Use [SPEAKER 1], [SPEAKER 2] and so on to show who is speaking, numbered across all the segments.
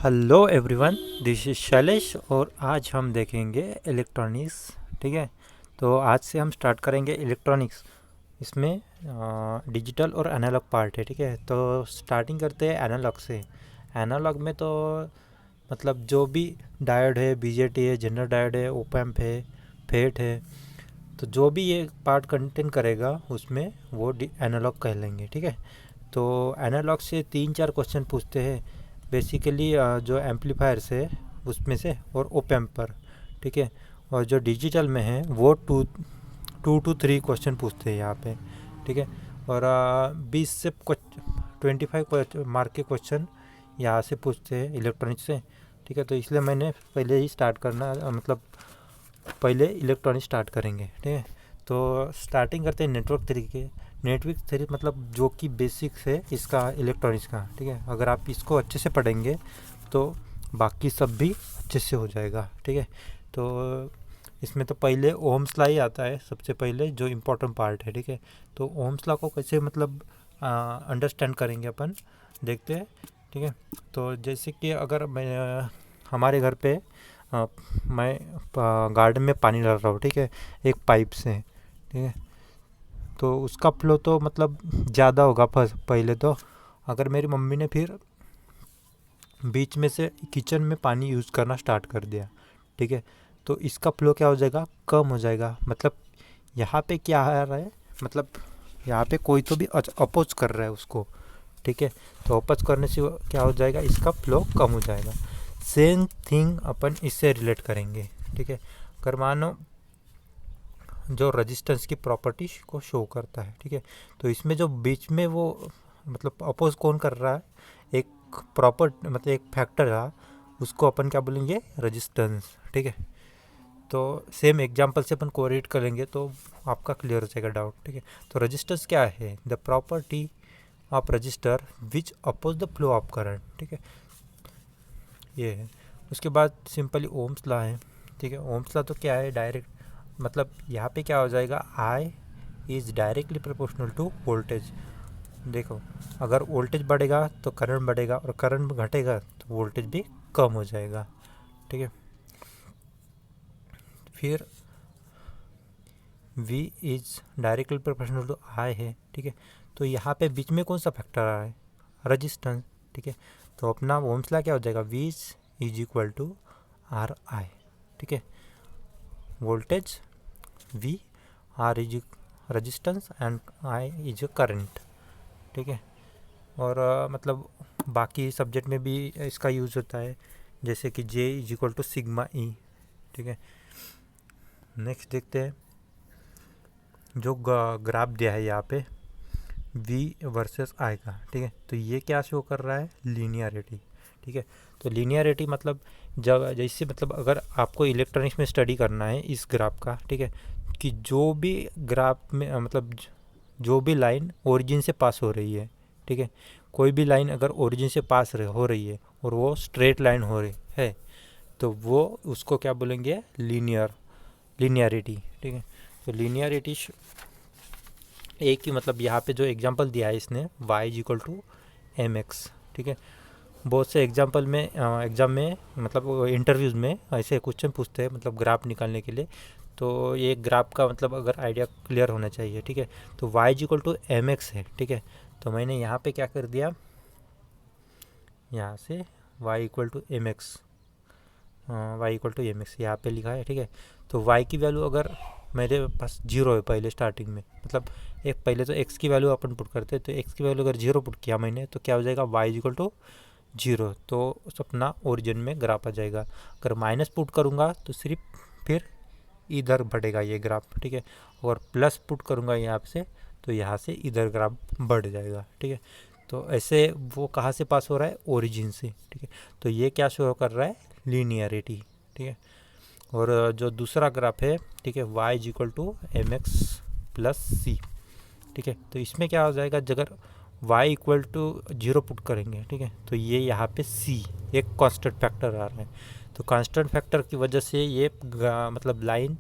[SPEAKER 1] Hello everyone, this is Shailesh और आज हम देखेंगे इलेक्ट्रॉनिक्स। ठीक है, तो आज से हम स्टार्ट करेंगे इलेक्ट्रॉनिक्स। इसमें डिजिटल और एनालॉग पार्ट है। ठीक है, तो स्टार्टिंग करते हैं एनालॉग से। एनालॉग में तो मतलब जो भी डायोड है, बीजेटी है, जनरल डायोड है, ओप एम्प है, फेट है, तो जो भी ये पार्ट कंटेन करेगा उसमें वो एनालॉग कह लेंगे। ठीक है, तो एनालॉग से 3-4 क्वेश्चन पूछते हैं बेसिकली, जो एम्पलीफायर्स है उसमें से और ओप एम्प पर। ठीक है, और जो डिजिटल में है वो टू टू 3 क्वेश्चन पूछते हैं यहाँ पे। ठीक है, और 20 से 25 मार्क के क्वेश्चन यहाँ से पूछते हैं इलेक्ट्रॉनिक्स से। ठीक है, तो इसलिए मैंने पहले ही स्टार्ट करना, मतलब पहले इलेक्ट्रॉनिक्स स्टार्ट करेंगे। ठीक है, तो स्टार्टिंग करते हैं नेटवर्क तरीके। नेटवर्क थ्योरी मतलब जो कि बेसिक्स है इसका इलेक्ट्रॉनिक्स का। ठीक है, अगर आप इसको अच्छे से पढ़ेंगे तो बाकी सब भी अच्छे से हो जाएगा। ठीक है, तो इसमें तो पहले ओम्स लॉ ही आता है सबसे पहले, जो इम्पोर्टेंट पार्ट है। ठीक है, तो ओम्स लॉ को कैसे मतलब अंडरस्टैंड करेंगे अपन, देखते हैं। ठीक है, तो जैसे कि अगर मैं हमारे घर पे मैं गार्डन में पानी डाल रहा हूँ। ठीक है, एक पाइप से। ठीक है, तो उसका फ्लो तो मतलब ज़्यादा होगा पहले तो। अगर मेरी मम्मी ने फिर बीच में से किचन में पानी यूज़ करना स्टार्ट कर दिया, ठीक है, तो इसका फ्लो क्या हो जाएगा, कम हो जाएगा। मतलब यहाँ पे क्या आ रहा है, मतलब यहाँ पे कोई तो भी अपोज कर रहा है उसको। ठीक है, तो अपोज करने से क्या हो जाएगा, इसका फ्लो कम हो जाएगा। सेम थिंग अपन इससे रिलेट करेंगे। ठीक है, अगर मानो जो रेजिस्टेंस की प्रॉपर्टी को शो करता है। ठीक है, तो इसमें जो बीच में वो मतलब अपोज कौन कर रहा है, एक प्रॉपर मतलब एक फैक्टर रहा, उसको अपन क्या बोलेंगे, रेजिस्टेंस। ठीक है, तो सेम एग्जांपल से अपन कोरिलेट करेंगे तो आपका क्लियर हो जाएगा डाउट। ठीक है, तो रेजिस्टेंस क्या है, the property of resistor which oppose the flow of current. ठीक है, ये है। उसके बाद सिंपली ओम्स लॉ है। ठीक है, ओम्स लॉ तो क्या है, डायरेक्ट मतलब यहाँ पे क्या हो जाएगा, I is directly proportional to voltage. देखो, अगर वोल्टेज बढ़ेगा तो करंट बढ़ेगा, और करंट घटेगा तो वोल्टेज भी कम हो जाएगा। ठीक है, फिर V is directly proportional to I है। ठीक है, तो यहाँ पे बीच में कौन सा फैक्टर आ रहा है, रजिस्टेंस। ठीक है, तो अपना ओम्स लॉ क्या हो जाएगा, V is equal to R I. ठीक है, voltage V, R is resistance and I is current. ठीक है, और मतलब बाकी सब्जेक्ट में भी इसका यूज़ होता है, जैसे कि J is equal to sigma E. ठीक है, नेक्स्ट देखते हैं जो ग्राफ दिया है यहाँ पे V वर्सेस I का। ठीक है, तो ये क्या शो कर रहा है, लीनियरिटी। ठीक है, तो लीनियरिटी मतलब जब जैसे मतलब अगर आपको इलेक्ट्रॉनिक्स में स्टडी करना है इस ग्राफ का। ठीक है, कि जो भी ग्राफ में मतलब जो भी लाइन ओरिजिन से पास हो रही है। ठीक है, कोई भी लाइन अगर ओरिजिन से पास हो रही है और वो स्ट्रेट लाइन हो रही है तो वो उसको क्या बोलेंगे, लीनियरिटी। ठीक है, तो लीनियरिटी एक ही मतलब यहाँ पे जो एग्जांपल दिया है इसने, y is equal to m x. ठीक है, बहुत से एग्जांपल में एग्ज़ाम में मतलब इंटरव्यूज़ में ऐसे क्वेश्चन पूछते हैं मतलब ग्राफ निकालने के लिए। तो ये ग्राफ का मतलब अगर आइडिया क्लियर होना चाहिए। ठीक है, तो y is equal to m x है। ठीक है, तो मैंने यहाँ पे क्या कर दिया, यहाँ से y equal to m x, y equal to m x यहाँ पर लिखा है। ठीक है, तो y की वैल्यू अगर मेरे पास जीरो है पहले स्टार्टिंग में, मतलब एक पहले तो x की वैल्यू अपन पुट करते हैं, तो x की वैल्यू अगर जीरो पुट किया मैंने तो क्या हो जाएगा, y is equal to zero, तो अपना ओरिजिन में ग्राफ आ जाएगा। अगर माइनस पुट करूँगा तो सिर्फ फिर इधर बढ़ेगा ये ग्राफ। ठीक है, और प्लस पुट करूँगा यहाँ से तो यहाँ से इधर ग्राफ बढ़ जाएगा। ठीक है, तो ऐसे वो कहाँ से पास हो रहा है, ओरिजिन से। ठीक है, तो ये क्या शो कर रहा है, लीनियरिटी। ठीक है, और जो दूसरा ग्राफ है, ठीक है, y is equal to m x plus c. ठीक है, तो इसमें क्या हो जाएगा, अगर y equal to zero put करेंगे, ठीक है, तो ये यहाँ पे c एक कांस्टेंट फैक्टर आ रहा है। तो कांस्टेंट फैक्टर की वजह से ये मतलब लाइन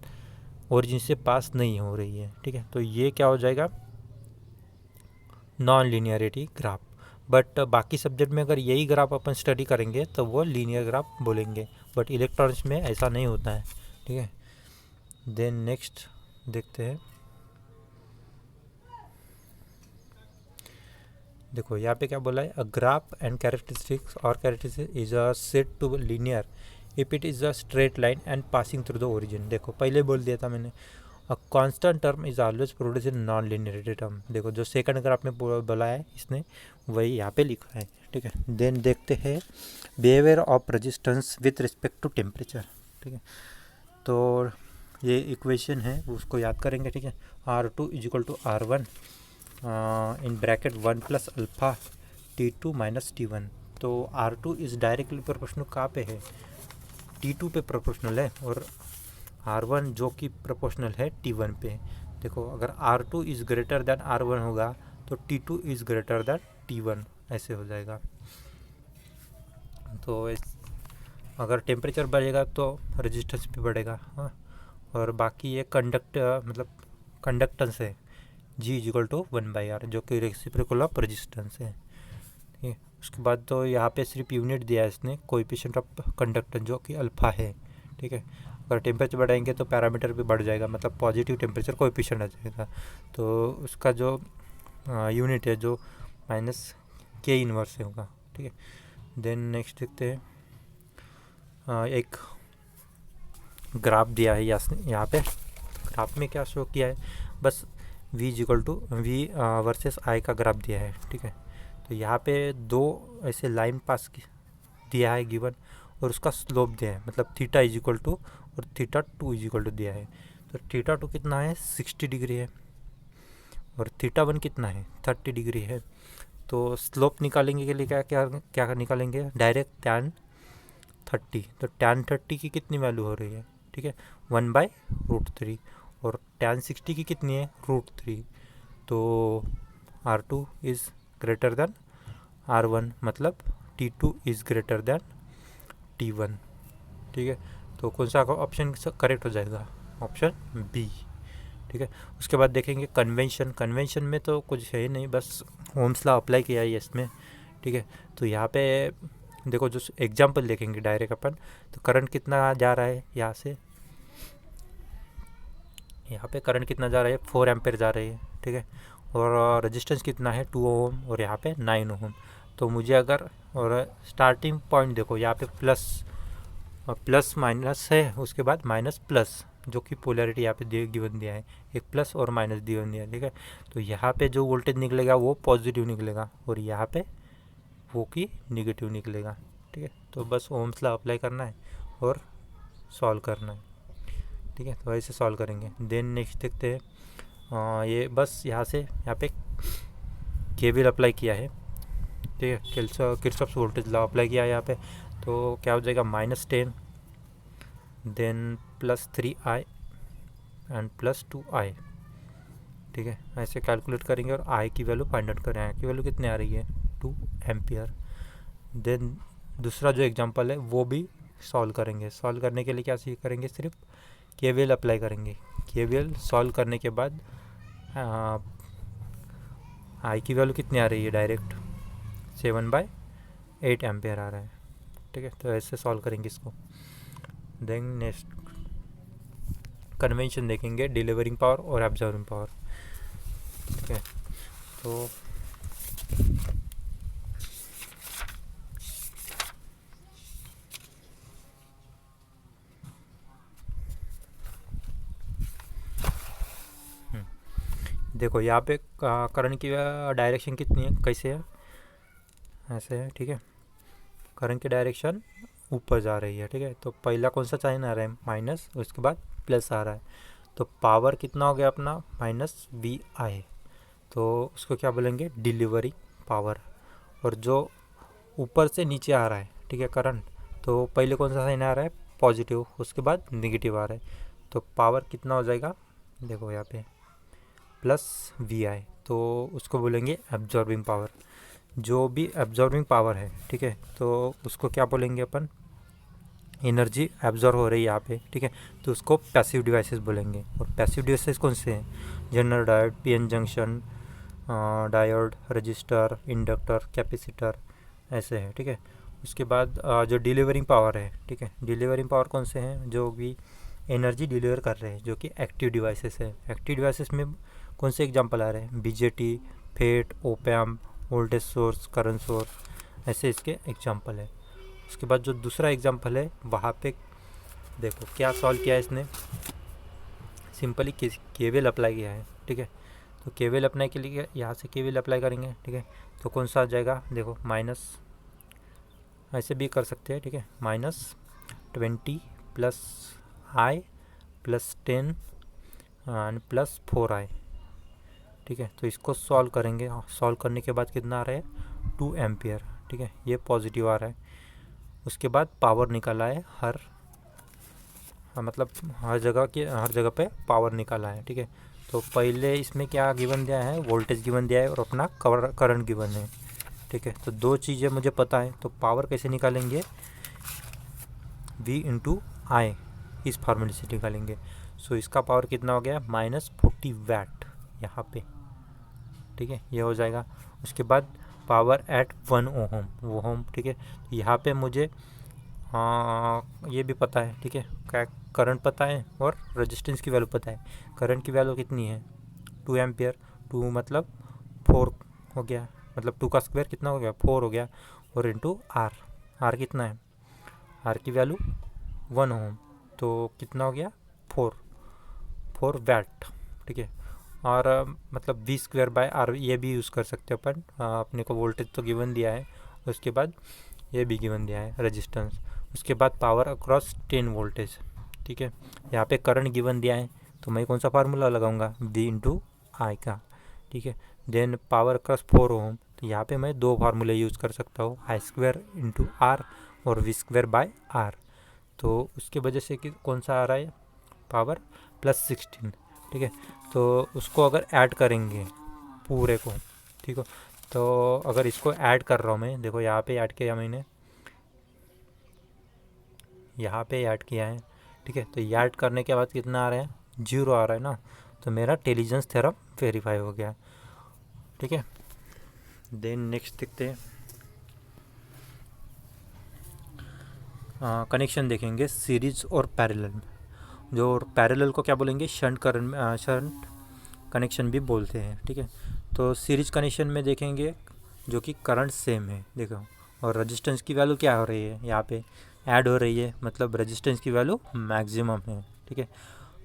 [SPEAKER 1] ओरिजिन से पास नहीं हो रही है। ठीक है, तो ये क्या हो जाएगा, नॉन लीनियरिटी ग्राफ। बट बाकी सब्जेक्ट में अगर यही ग्राफ अपन स्टडी करेंगे तो वो लीनियर ग्राफ बोलेंगे, बट इलेक्ट्रॉनिक्स में ऐसा नहीं होता है, ठीक है। देन नेक्स्ट देखते हैं। देखो यहाँ पे क्या बोला है, अ ग्राफ एंड कैरेक्टरिस्टिक्स और characteristic is a set to linear if it is a straight line and passing through the origin. देखो पहले बोल दिया था मैंने, a constant term is always produce in non linearity term. देखो जो second graph में बोला है इसने वही यहाँ पे लिखा है, ठीक है। देन देखते हैं behaviour of resistance with respect to temperature, ठीक है। तो ये इक्वेशन है उसको याद करेंगे, ठीक है। R2 is equal to R1 in bracket 1 plus alpha T2 minus T1। तो R2 इज डायरेक्टली प्रोपोर्शनल कहाँ पे है, T2 पे प्रोपोर्शनल है, और R1 जो कि प्रोपोर्शनल है T1 पे। देखो अगर R2 is greater than R1 होगा तो T2 is greater than T1, ऐसे हो जाएगा। तो अगर टेम्परेचर बढ़ेगा तो रेजिस्टेंस भी बढ़ेगा, हाँ। और बाकी ये मतलब कंडक्टेंस है, G is equal to 1/R, जो कि रेसिप्रोकल ऑफ रेजिस्टेंस है, ठीक है। उसके बाद तो यहाँ पे सिर्फ यूनिट दिया है इसने, कोएफिशिएंट ऑफ कंडक्टेंस जो कि अल्फा है, ठीक है। अगर टेम्परेचर बढ़ाएंगे तो पैरामीटर भी बढ़ जाएगा, मतलब पॉजिटिव टेम्परेचर कोएफिशिएंट आ जाएगा। तो उसका जो यूनिट है जो माइनस के इनवर्स से होगा, ठीक है। देन नेक्स्ट देखते हैं, एक ग्राफ दिया है यहाँ पे। ग्राफ में क्या शो किया है, बस v is equal to V versus I का ग्राफ दिया है, ठीक है। तो यहाँ पे दो ऐसे लाइन पास दिया है गिवन, और उसका स्लोप दिया है, मतलब थीटा इज इक्वल टू और θ2 इज इक्वल टू दिया है। तो θ2 कितना है 60 डिग्री है, और θ1 कितना है 30 डिग्री है। तो स्लोप निकालेंगे के लिए क्या क्या क्या निकालेंगे, डायरेक्ट tan 30। तो tan 30 की कितनी वैल्यू हो रही है, ठीक है, 1/√3, और tan 60 की कितनी है √3। तो R2 is greater than R1, मतलब T2 is greater than T1, ठीक है। तो कौन सा ऑप्शन करेक्ट हो जाएगा, ऑप्शन बी, ठीक है। उसके बाद देखेंगे कन्वेंशन में तो कुछ है ही नहीं, बस ओम्स लॉ अप्लाई किया है इसमें, ठीक है। तो यहाँ पे देखो जो एग्जाम्पल देखेंगे डायरेक्ट अपन, तो करंट कितना जा रहा है यहाँ से, यहाँ पे करंट कितना जा रहा है 4 एम्पेयर जा रही है, ठीक है। और रेजिस्टेंस कितना है 2 ओम, और यहाँ पे 9 ओम। तो मुझे अगर, और स्टार्टिंग पॉइंट देखो यहाँ पे प्लस माइनस है, उसके बाद माइनस प्लस, जो कि पोलैरिटी यहाँ पे गिवन दिया है, एक प्लस और माइनस गिवन दिया है, ठीक है। तो यहाँ पे जो वोल्टेज निकलेगा वो पॉजिटिव निकलेगा, और यहाँ पे वो की निगेटिव निकलेगा, ठीक है। तो बस ओम्स लॉ अप्लाई करना है और सॉल्व करना है, ठीक है। तो ऐसे सॉल्व करेंगे। देन नेक्स्ट देखते हैं, ये बस यहाँ से यहाँ पे केवीएल अप्लाई किया है, ठीक है, किरचॉफ्स वोल्टेज लॉ अप्लाई किया है यहाँ पे। तो क्या हो जाएगा -10, देन +3i एंड +2i, ठीक है। ऐसे कैलकुलेट करेंगे और i की वैल्यू फाइंड आउट करें। i की वैल्यू कितनी आ रही है 2 एम्पियर। देन दूसरा जो एग्जांपल है वो भी सॉल्व करेंगे। सॉल्व करने के लिए क्या करेंगे, सिर्फ केवीएल अप्लाई करेंगे। केवीएल सॉल्व करने के बाद i की वैल्यू कितनी आ रही है, डायरेक्ट 7/8 एम्पियर आ रहा है, ठीक है। तो ऐसे सॉल्व करेंगे इसको। देन नेक्स्ट कन्वेंशन देखेंगे, डिलीवरिंग पावर और एब्जॉर्बिंग पावर, ठीक है। तो देखो यहाँ पे करंट की डायरेक्शन कितनी है, कैसे है, ऐसे है, ठीक है। करंट की डायरेक्शन ऊपर जा रही है, ठीक है। तो पहला कौन सा साइन आ रहा है माइनस, उसके बाद प्लस आ रहा है। तो पावर कितना हो गया अपना -VI। तो उसको क्या बोलेंगे, डिलीवरी पावर। और जो ऊपर से नीचे आ रहा है, ठीक है, करंट, तो पहले कौन सा साइन आ रहा है पॉजिटिव, उसके बाद नेगेटिव आ रहा है। तो पावर कितना हो जाएगा, देखो यहाँ पे +VI। तो उसको बोलेंगे एब्जॉर्बिंग पावर। जो भी एब्जॉर्बिंग पावर है, ठीक है, तो उसको क्या बोलेंगे अपन, एनर्जी एब्जॉर्ब हो रही है यहाँ पे, ठीक है। तो उसको पैसिव डिवाइसेस बोलेंगे। और पैसिव डिवाइसेस कौन से हैं, general diode, PN junction, diode, register, inductor, capacitor, ऐसे है। ठीक है, उसके बाद जो डिलीवरिंग पावर है, ठीक है, डिलीवरिंग पावर कौन से हैं, जो भी एनर्जी डिलीवर कर रहे हैं, जो कि एक्टिव डिवाइसेस है। एक्टिव डिवाइसेस में कौन से एग्जांपल आ रहे हैं, BJT, FET, opamp, voltage source, current source, ऐसे इसके एग्जांपल है। उसके बाद जो दूसरा एग्जांपल है, वहाँ पे देखो क्या सॉल्व किया है इसने, सिंपली केवीएल अप्लाई किया है। ठीक है, तो केवीएल अप्लाई के लिए यहाँ से केवीएल अप्लाई करेंगे। ठीक है, तो कौन सा आ जाएगा, देखो माइनस, ऐसे भी कर सकते हैं। ठीक है, -20 plus i plus 10 and plus 4i। ठीक है, तो इसको सॉल्व करेंगे। सॉल्व करने के बाद कितना आ रहा है, 2 एम्पियर। ठीक है, ये पॉजिटिव आ रहा है। उसके बाद पावर निकाला है मतलब हर जगह पे पावर निकाला है। ठीक है, तो पहले इसमें क्या गिवन दिया है, वोल्टेज गिवन दिया है और अपना करंट गिवन है। ठीक है, तो दो चीज़ें मुझे पता है, तो पावर कैसे निकालेंगे, V इंटू आई, इस फार्मूले से निकालेंगे। सो इसका पावर कितना हो गया, -40 वैट यहाँ पे। ठीक है, ये हो जाएगा। उसके बाद पावर एट 1 ओहम। ठीक है, यहाँ पे मुझे ये भी पता है। ठीक है, क्या करंट पता है और रेजिस्टेंस की वैल्यू पता है। करंट की वैल्यू कितनी है, 2 एम्पियर। 2 मतलब 4 हो गया, मतलब 2 का स्क्वायर कितना हो गया, 4 हो गया। और इंटू आर कितना है, आर की वैल्यू 1 ओम, तो कितना हो गया, 4 वैट। ठीक है, और मतलब V²/R ये भी यूज़ कर सकते हैं अपन। अपने को वोल्टेज तो गिवन दिया है, उसके बाद ये भी गिवन दिया है रेजिस्टेंस। उसके बाद पावर अक्रॉस 10 वोल्टेज। ठीक है, यहाँ पे करंट गिवन दिया है, तो मैं कौन सा फार्मूला लगाऊंगा, V इंटू आई का। ठीक है, देन पावर अक्रॉस 4 ओम, तो यहाँ पे मैं दो फार्मूले यूज़ कर सकता हूँ, I² इंटू आर और V²/R। तो उसके वजह से कि कौन सा आ रहा है, पावर +16। ठीक है, तो उसको अगर ऐड करेंगे पूरे को, ठीक है, तो अगर इसको ऐड कर रहा हूँ मैं, देखो यहाँ पे ऐड किया मैंने, यहाँ पे ऐड किया है। ठीक है, तो ये ऐड करने के बाद कितना आ रहा है, 0 आ रहा है ना, तो मेरा टेलीजेंस थ्योरम वेरीफाई हो गया। ठीक है, देन नेक्स्ट देखते हैं, कनेक्शन देखेंगे सीरीज और पैरेलल में। जो पैरेलल को क्या बोलेंगे, शंट कनेक्शन भी बोलते हैं। ठीक है, तो सीरीज कनेक्शन में देखेंगे जो कि करंट सेम है, देखो, और रेजिस्टेंस की वैल्यू क्या हो रही है, यहाँ पे ऐड हो रही है, मतलब रेजिस्टेंस की वैल्यू मैक्सिमम है। ठीक है,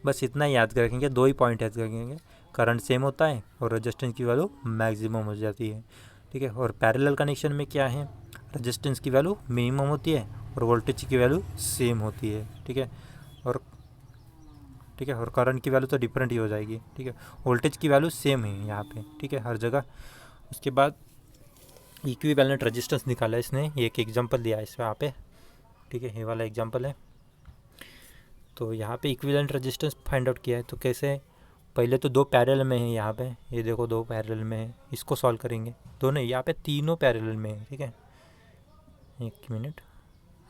[SPEAKER 1] बस इतना ही याद रखेंगे, दो ही पॉइंट याद रखेंगे, करंट सेम होता है और रेजिस्टेंस की वैल्यू मैक्सिमम हो जाती है। ठीक है, और पैरेलल कनेक्शन में क्या है, रेजिस्टेंस की वैल्यू मिनिमम होती है और वोल्टेज की वैल्यू सेम होती है। ठीक है, और करंट की वैल्यू तो डिफरेंट ही हो जाएगी। ठीक है, वोल्टेज की वैल्यू सेम है यहाँ पे। ठीक है, हर जगह। उसके बाद इक्विवेलेंट रेजिस्टेंस निकाला है इसने, एक एग्जांपल दिया है इस यहाँ पे। ठीक है, ये वाला एग्जांपल है। तो यहाँ पे इक्विवेलेंट रेजिस्टेंस फाइंड आउट किया है, तो कैसे, पहले तो दो पैरेलल में है यहाँ पे, ये देखो दो पैरेलल में है, इसको सॉल्व करेंगे। दोनों यहाँ पे तीनों पैरेलल में है। ठीक है, एक मिनट,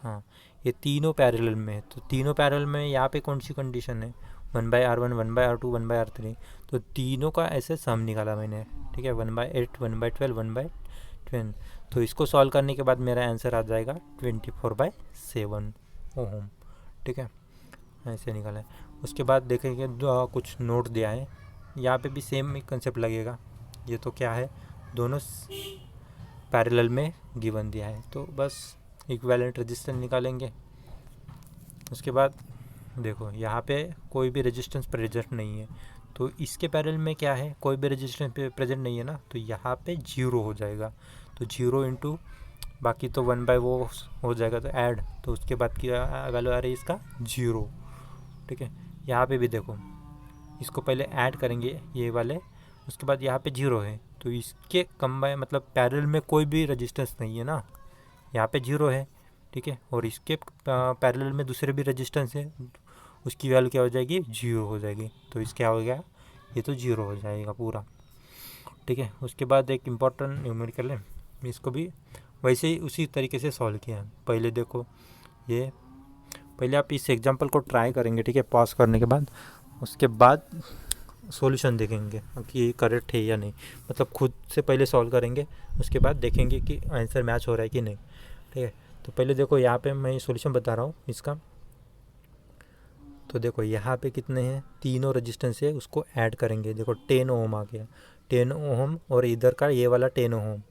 [SPEAKER 1] हाँ, ये तीनों पैरेलल में है, तो तीनों पैरेलल में यहाँ पे कौन सी कंडीशन है, 1/R1, 1/R2, 1/R3, तो तीनों का ऐसे सम निकाला मैंने। ठीक है, 1/8, 1/12, 1/10, तो इसको सॉल्व करने के बाद मेरा आंसर आ जाएगा 24/7 ओम। ठीक है, ऐसे निकाला है। उसके बाद देखेंगे कुछ नोट दिया है, यहाँ पे भी सेम कंसेप्ट लगेगा। ये तो क्या है, दोनों पैरेलल में गिवन दिया है, तो बस इक्विवेलेंट रेजिस्टेंस निकालेंगे। उसके बाद देखो यहाँ पे कोई भी रेजिस्टेंस प्रेजेंट नहीं है, तो इसके पैरेलल में क्या है, कोई भी रेजिस्टेंस प्रेजेंट नहीं है ना, तो यहाँ पे 0 हो जाएगा। तो 0 इंटू बाकी तो 1 बाय वो हो जाएगा, तो ऐड, तो उसके बाद की वैल्यू आ रही है इसका 0। ठीक है, यहाँ पे भी देखो, इसको पहले ऐड करेंगे ये वाले, उसके बाद यहाँ पे 0 है, तो इसके कंबाइन मतलब पैरेलल में कोई भी रेजिस्टेंस नहीं है ना, यहाँ पे 0 है। ठीक है, और इसके पैरेलल में दूसरे भी रेजिस्टेंस है, उसकी वैल्यू क्या हो जाएगी, 0 हो जाएगी। तो इस क्या हो गया, ये तो 0 हो जाएगा पूरा। ठीक है, उसके बाद एक इम्पॉर्टेंट न्यूमेरिकल है, इसको भी वैसे ही उसी तरीके से सॉल्व किया है। पहले देखो, ये पहले आप इस एग्जांपल को ट्राई करेंगे। ठीक है, पॉज करने के बाद, उसके बाद सॉल्यूशन देखेंगे कि करेक्ट है या नहीं, मतलब खुद से पहले सॉल्व करेंगे, उसके बाद देखेंगे कि आंसर मैच हो रहा है कि नहीं। ठीक है, तो पहले देखो यहाँ पे मैं सॉल्यूशन बता रहा हूँ इसका। तो देखो यहाँ पे कितने हैं, तीनों रेजिस्टेंस है, उसको ऐड करेंगे। देखो 10 ओम आ गया, 10 ओम, और इधर का ये वाला 10 ओम,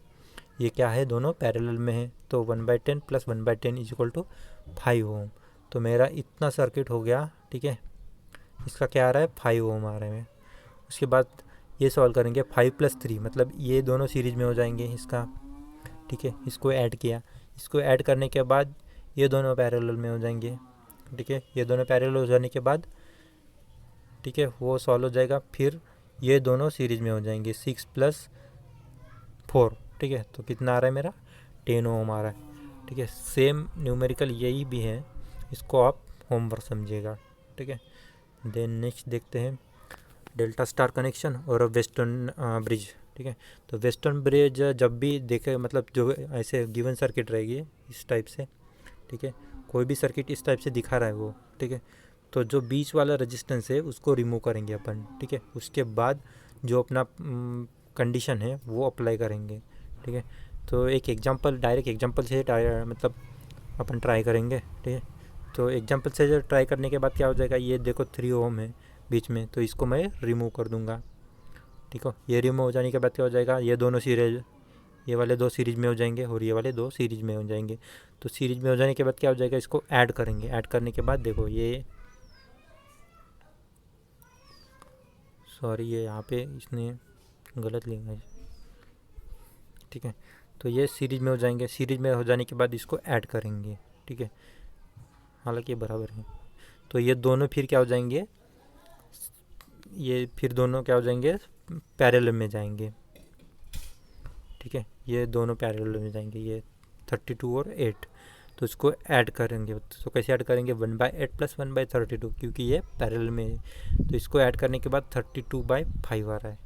[SPEAKER 1] ये क्या है, दोनों पैरेलल में है। तो 1/10 प्लस 1/10 इज इक्वल टू 5 ओम। तो मेरा इतना सर्किट हो गया। ठीक है, इसका क्या आ रहा है, 5 ओम आ रहे हैं। उसके बाद ये सॉल्व करेंगे, 5 + 3 मतलब ये दोनों सीरीज में हो जाएंगे इसका। ठीक है, इसको ऐड किया, इसको ऐड करने के बाद ये दोनों पैरेलल में हो जाएंगे। ठीक है, ये दोनों पैरेलल हो जाने के बाद, ठीक है, वो सॉल्व हो जाएगा। फिर ये दोनों सीरीज में हो जाएंगे, 6 + 4। ठीक है, तो कितना आ रहा है मेरा, 10 ओम आ रहा है। ठीक है, सेम न्यूमेरिकल यही भी है, इसको आप होमवर्क समझिएगा। ठीक है, देन नेक्स्ट देखते हैं डेल्टा स्टार कनेक्शन और वेस्टर्न ब्रिज। ठीक है, तो वेस्टर्न ब्रिज जब भी देखे, मतलब जो ऐसे गिवन सर्किट रहेगी इस टाइप से, ठीक है, कोई भी सर्किट इस टाइप से दिखा रहा है वो, ठीक है, तो जो बीच वाला रेजिस्टेंस है उसको रिमूव करेंगे अपन। ठीक है, उसके बाद जो अपना कंडीशन है वो अप्लाई करेंगे। ठीक है, तो एक एग्जांपल, डायरेक्ट एग्जांपल से मतलब अपन ट्राई करेंगे। ठीक है, तो एग्जांपल से ट्राई करने के बाद क्या हो जाएगा, ये देखो 3 ओम है बीच में, तो इसको मैं रिमूव कर दूंगा। ठीक है, ये रिमूव हो जाने के बाद क्या हो जाएगा, ये दोनों सीरीज, ये वाले 2 सीरीज में हो जाएंगे और ये वाले 2 सीरीज में हो जाएंगे। तो सीरीज में हो जाने के बाद क्या हो जाएगा, इसको ऐड करेंगे। ऐड करने के बाद देखो ये, सॉरी ये यहाँ पे इसने गलत लिखा है। ठीक है, तो ये सीरीज में हो जाएंगे। सीरीज में हो जाने के बाद इसको ऐड करेंगे। ठीक है, हालांकि ये बराबर है। तो ये दोनों फिर क्या हो जाएंगे, ये फिर दोनों क्या हो जाएंगे, पैरेलल में जाएंगे। ठीक है, ये दोनों पैरेलल में जाएंगे, ये 32 और 8। तो इसको ऐड करेंगे। तो कैसे ऐड करेंगे, 1/8 + 1/32, क्योंकि ये पैरेलल में है। तो इसको ऐड करने के बाद 32/5 आ रहा है।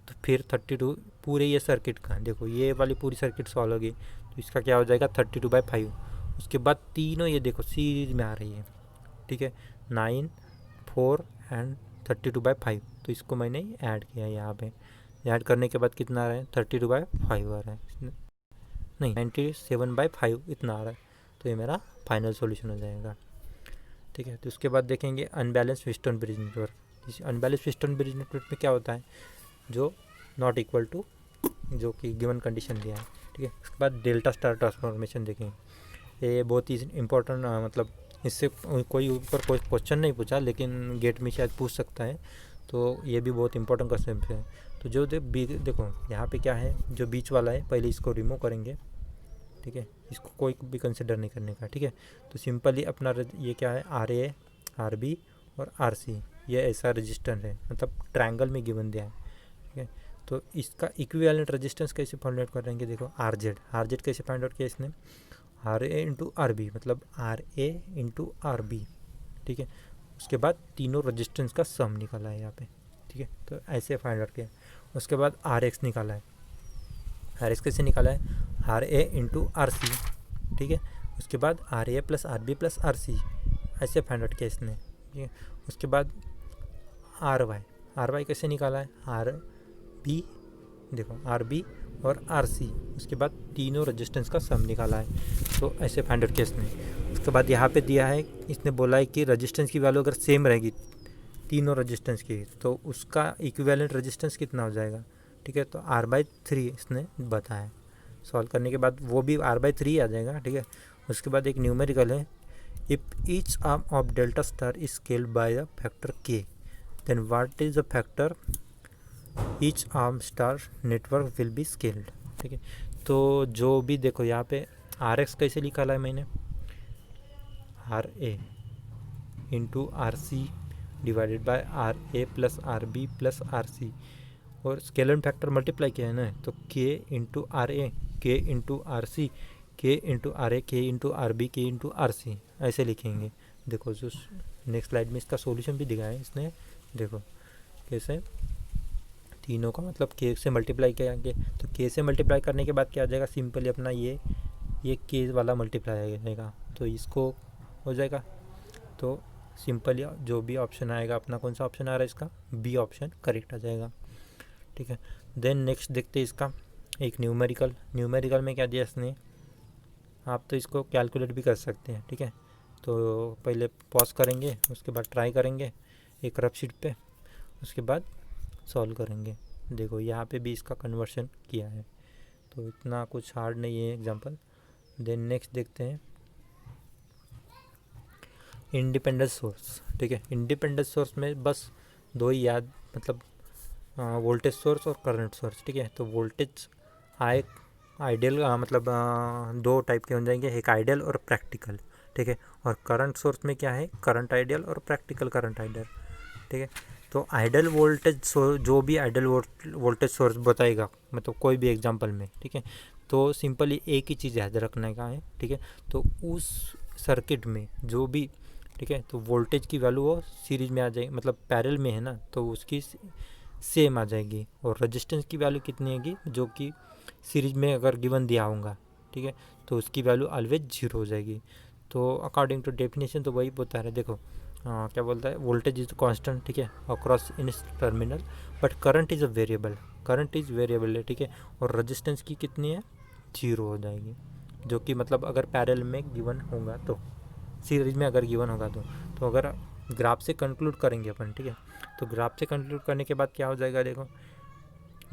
[SPEAKER 1] तो फिर 32 पूरे ये सर्किट का, देखो ये वाली पूरी सर्किट सॉल्व होगी, तो इसका क्या हो जाएगा 32/5। उसके बाद तीनों ये देखो सीरीज में आ रही है। ठीक है, 9, 4 एंड 32/5। तो इसको मैंने ऐड किया यहाँ पे। ऐड करने के बाद कितना आ रहा है, 32/5 आ रहा है, नहीं 97/5 इतना आ रहा है। तो ये मेरा फाइनल सॉल्यूशन हो जाएगा। ठीक है, तो उसके बाद देखेंगे अनबैलेंस वेस्टर्न ब्रिज नेटवर्क। इस अनबैलेंस वेस्टर्न ब्रिज नेटवर्क में क्या होता है, जो नॉट इक्वल टू जो कि गिवन कंडीशन दिया है। ठीक है, उसके बाद डेल्टा स्टार ट्रांसफॉर्मेशन देखेंगे। ये बहुत ही इम्पोर्टेंट, मतलब इससे कोई ऊपर कोई क्वेश्चन नहीं पूछा, लेकिन गेट में शायद पूछ सकता है। तो ये भी बहुत इंपॉर्टेंट क्वेश्चन है। तो जो देखो यहाँ पे क्या है, जो बीच वाला है पहले इसको रिमूव करेंगे। ठीक है, इसको कोई भी कंसिडर नहीं करने का। ठीक है, तो सिंपली अपना ये क्या है, RA, RB और RC, ये ऐसा रजिस्टर है, मतलब ट्रायंगल में गिवन दिया है। ठीक है, तो इसका इक्विवेलेंट रेजिस्टेंस कैसे फाइंड आउट करेंगे, देखो RZ कैसे फाइंड आउट किया इसने, RA × RB, मतलब RA × RB। ठीक है, उसके बाद तीनों रेजिस्टेंस का सम निकाला है यहाँ पे। ठीक है, तो ऐसे फाइंड आउट किया। उसके बाद RX निकाला है। RX कैसे निकाला है, RA × RC। ठीक है, उसके बाद RA + RB + RC, ऐसे फाइंड आउट किया इसने। ठीक है, उसके बाद RY कैसे निकाला है, RB, देखो RB और RC, उसके बाद तीनों रेजिस्टेंस का सम निकाला है। तो ऐसे फाइंड आउट किया इसने। उसके बाद यहाँ पे दिया है, इसने बोला है कि रेजिस्टेंस की वैल्यू अगर सेम रहेगी तीनों रेजिस्टेंस की, तो उसका इक्विवेलेंट रेजिस्टेंस कितना हो जाएगा। ठीक है, तो R/3 इसने बताया। सॉल्व करने के बाद वो भी R/3 आ जाएगा। ठीक है, उसके बाद एक न्यूमेरिकल है, if each arm of delta star is scaled by the factor K, then what is the factor each arm star network will be scaled. ठीक है, तो जो भी देखो यहाँ पे RX कैसे लिखा है मैंने, RA × RC divided by RA + RB + RC, और स्केलर फैक्टर मल्टीप्लाई किया है ना, तो K × RA, K × RC, K × RA, K × RB, K × RC, ऐसे लिखेंगे। देखो जो नेक्स्ट स्लाइड में इसका सॉल्यूशन भी दिखाया है इसने, देखो कैसे तीनों का मतलब K से मल्टीप्लाई करेंगे। तो K से मल्टीप्लाई करने के बाद क्या आ जाएगा, सिंपली अपना ये K वाला मल्टीप्लाई आ जाएगा, तो इसको हो जाएगा। तो सिंपली जो भी ऑप्शन आएगा, अपना कौन सा ऑप्शन आ रहा है इसका, बी ऑप्शन करेक्ट आ जाएगा। ठीक है, देन नेक्स्ट देखते हैं इसका एक न्यूमेरिकल में क्या दिया इसने, आप तो इसको कैलकुलेट भी कर सकते हैं। ठीक है, तो पहले पॉज करेंगे, उसके बाद ट्राई करेंगे एक रफ शीट पे, उसके बाद सॉल्व करेंगे। देखो यहाँ पे भी इसका कन्वर्शन किया है, तो इतना कुछ हार्ड नहीं है एग्जांपल। देन नेक्स्ट देखते हैं इंडिपेंडेंट सोर्स। ठीक है, इंडिपेंडेंट सोर्स में बस दो ही याद, मतलब वोल्टेज सोर्स और करंट सोर्स। ठीक है, तो वोल्टेज आइडियल मतलब दो टाइप के हो जाएंगे, एक आइडियल और प्रैक्टिकल। ठीक है, और करंट सोर्स में क्या है, करंट आइडियल और प्रैक्टिकल करंट आइडियल। ठीक है, तो आइडियल वोल्टेज जो भी आइडियल वोल्टेज सोर्स बताएगा, मतलब कोई भी एग्जांपल में, ठीक है, तो सिंपली एक ही चीज़ याद रखने का है। ठीक है, तो उस सर्किट में जो भी, ठीक है, तो वोल्टेज की वैल्यू वो सीरीज में आ जाएगी, मतलब पैरेलल में है ना, तो उसकी सेम आ जाएगी। और रेजिस्टेंस की वैल्यू कितनी आएगी, जो कि सीरीज में अगर गिवन दिया होगा, ठीक है, तो उसकी वैल्यू ऑलवेज 0 हो जाएगी। तो अकॉर्डिंग टू डेफिनेशन तो वही बता रहा है। देखो क्या बोलता है, वोल्टेज इज कांस्टेंट, ठीक है, across in terminal, but current is a variable, current is variable है। ठीक है, और रेजिस्टेंस की कितनी है, 0 हो जाएगी, जो कि मतलब अगर पैरेलल में गिवन होगा, तो सीरीज में अगर गिवन होगा तो अगर ग्राफ से कंक्लूड करेंगे अपन, ठीक है, तो ग्राफ से कंक्लूड करने के बाद क्या हो जाएगा, देखो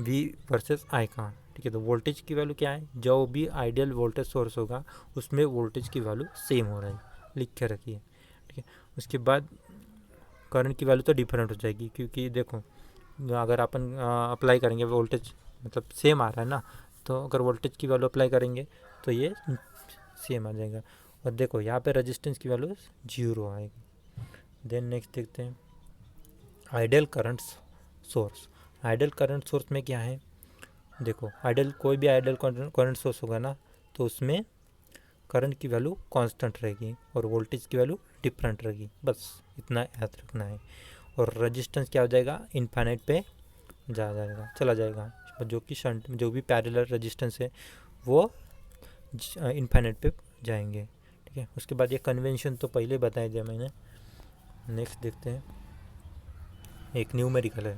[SPEAKER 1] V वर्सेस I का। ठीक है, तो वोल्टेज की वैल्यू क्या है, जो भी आइडियल वोल्टेज सोर्स होगा उसमें वोल्टेज की वैल्यू सेम हो रहा है, लिख के रखिए। ठीक है, उसके बाद करंट की वैल्यू तो डिफरेंट हो जाएगी, क्योंकि देखो अगर अपन अप्लाई करेंगे वोल्टेज, मतलब सेम आ रहा है ना, तो अगर वोल्टेज की वैल्यू अप्लाई करेंगे तो ये सेम आ जाएगा। और देखो यहाँ पे रेजिस्टेंस की वैल्यू 0 आएगी। देन नेक्स्ट देखते हैं ideal current source. Ideal current source में क्या है, देखो आइडियल कोई भी आइडियल करंट सोर्स होगा ना, तो उसमें करंट की वैल्यू कांस्टेंट रहेगी और वोल्टेज की वैल्यू डिफरेंट रहेगी, बस इतना याद रखना है। और रेजिस्टेंस क्या हो जाएगा, इनफाइनाइट पे चला जाएगा, जो कि शंट, जो भी पैरेलल रेजिस्टेंस है वो इनफाइनाइट पे जाएंगे। ठीक है, उसके बाद ये कन्वेंशन तो पहले बताया दिया मैंने। नेक्स्ट देखते हैं एक न्यूमेरिकल है।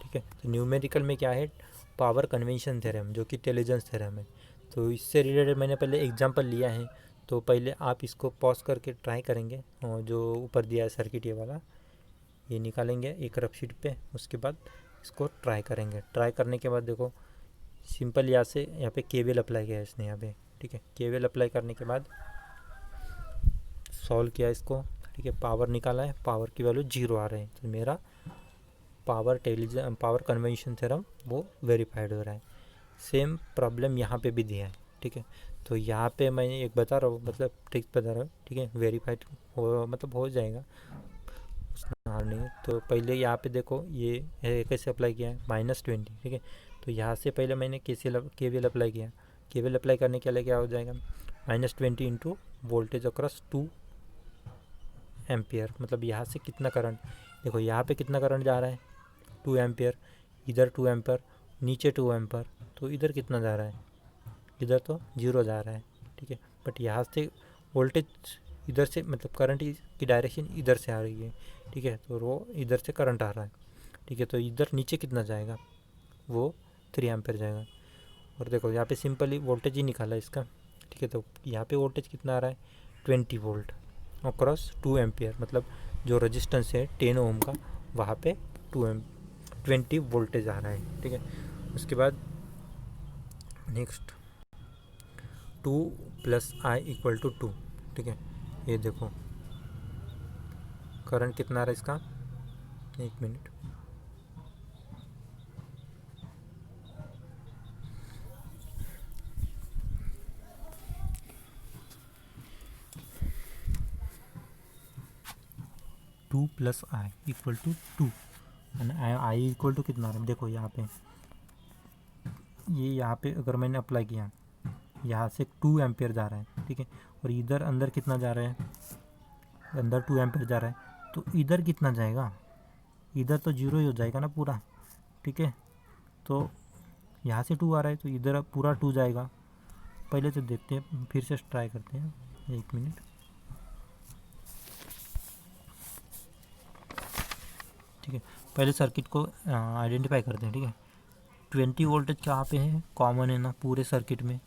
[SPEAKER 1] ठीक है, तो न्यूमेरिकल में क्या है, पावर कन्वेंशन थ्योरम, जो कि टेलीजेंस थ्योरम है। तो इससे रिलेटेड मैंने पहले एग्जांपल लिया है, तो पहले आप इसको पॉज करके ट्राई करेंगे, और जो ऊपर दिया है सर्किट ये वाला, ये निकालेंगे एक रफ शीट पे, उसके बाद इसको ट्राई करेंगे। ट्राई करने के बाद देखो सिंपल यहाँ पे केवीएल अप्लाई किया है इसने यहाँ पे। ठीक है, केवीएल अप्लाई करने के बाद सॉल्व किया इसको। ठीक है, पावर निकाला है, पावर की वैल्यू 0 आ रही है, तो मेरा पावर कन्वेंशन थ्योरम वो वेरीफाइड हो रहा है। सेम प्रॉब्लम यहाँ पे भी दिया है। ठीक है, तो यहाँ पे मैं एक बता रहा हूँ, मतलब ट्रिक्स बता रहा हूँ। ठीक है, वेरीफाइड हो मतलब हो जाएगा, हार नहीं। तो पहले यहाँ पे देखो ये कैसे अप्लाई किया है, -20। ठीक है, तो यहाँ से पहले मैंने केवीएल अप्लाई किया। केवीएल अप्लाई करने के लिए क्या हो जाएगा, -20 इंटू वोल्टेज अक्रॉस 2 एम्पियर, मतलब यहाँ से कितना करंट, देखो यहाँ पे कितना करंट जा रहा है, 2 एम्पियर, इधर 2 एम्पियर, नीचे 2 एम्पियर, तो इधर कितना जा रहा है, इधर तो 0 जा रहा है। ठीक है, बट यहाँ से वोल्टेज इधर से, मतलब करंट की डायरेक्शन इधर से आ रही है। ठीक है, तो वो इधर से करंट आ रहा है। ठीक है, तो इधर नीचे कितना जाएगा, वो 3 एम्पियर जाएगा। और देखो यहाँ पे सिंपली वोल्टेज ही निकाला इसका। ठीक है, तो यहाँ पे वोल्टेज कितना आ रहा है, 20 वोल्ट अक्रॉस 2 एम्पियर, मतलब जो रेजिस्टेंस है 10 ओम का, वहाँ पे 20 वोल्टेज आ रहा है। ठीक है, उसके बाद नेक्स्ट 2 + I = 2। ठीक है, ये देखो करंट कितना आ रहा है इसका, 1 मिनट, टू + I = 2, I = कितना आ रहा है, देखो यहाँ पे, ये यहाँ पे अगर मैंने अप्लाई किया, यहाँ से 2 एम्पियर जा रहा है। ठीक है, और इधर अंदर कितना जा रहा है, अंदर 2 एम्पियर जा रहा है, तो इधर कितना जाएगा, इधर तो 0 ही हो जाएगा ना पूरा। ठीक है, तो यहाँ से 2 आ रहा है, तो इधर पूरा 2 जाएगा। पहले तो देखते हैं, फिर से ट्राई करते हैं, 1 मिनट। ठीक है, पहले सर्किट को आइडेंटिफाई करते हैं। ठीक है, 20 वोल्टेज कहाँ पे है, कॉमन है ना पूरे सर्किट में।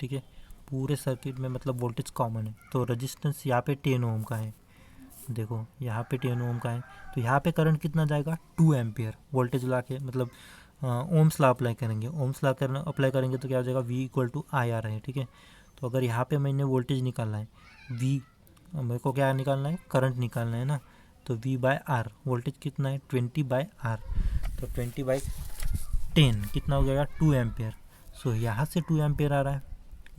[SPEAKER 1] ठीक है, पूरे सर्किट में मतलब वोल्टेज कॉमन है, तो रेजिस्टेंस यहाँ पे 10 ओम का है। देखो यहाँ पे 10 ओम का है, तो यहाँ पे करंट कितना जाएगा, 2 एम्पियर। वोल्टेज ला के मतलब ओम्स ला अप्लाई करेंगे, ओम्स ला करना अप्लाई करेंगे तो क्या हो जाएगा, V equal to I R है। ठीक है, तो अगर यहाँ पे मैंने वोल्टेज निकालना है V, मेरे को क्या निकालना है, करंट निकालना है ना, तो V बाय आर, वोल्टेज कितना है 20 बाय आर, तो 20 बाई 10 कितना हो जाएगा, 2 एम्पियर। सो यहाँ से 2 एम्पियर आ रहा है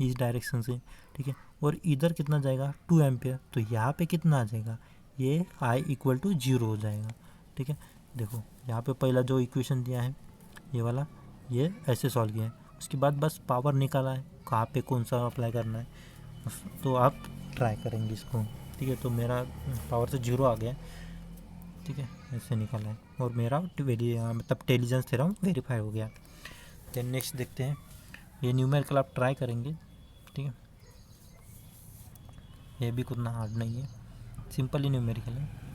[SPEAKER 1] इस डायरेक्शन से। ठीक है, और इधर कितना जाएगा, 2 एम्पियर, तो यहाँ पे कितना आ जाएगा, ये I इक्वल टू 0 हो जाएगा। ठीक है, देखो यहाँ पे पहला जो इक्वेशन दिया है ये वाला, ये ऐसे सॉल्व किया है, उसके बाद बस पावर निकाला है कहाँ पे कौन सा अप्लाई करना है, तो आप ट्राई करेंगे इसको। ठीक है, तो मेरा पावर से 0 आ गया। ठीक है, ऐसे निकाला है और मेरा मतलब टेलीजेंस थ्योरम वेरीफाई हो गया। देन नेक्स्ट देखते हैं, ये न्यूमेरिकल आप ट्राई करेंगे। ठीक है, ये भी उतना हार्ड नहीं है, सिंपल ही न्यूमेरिकल है।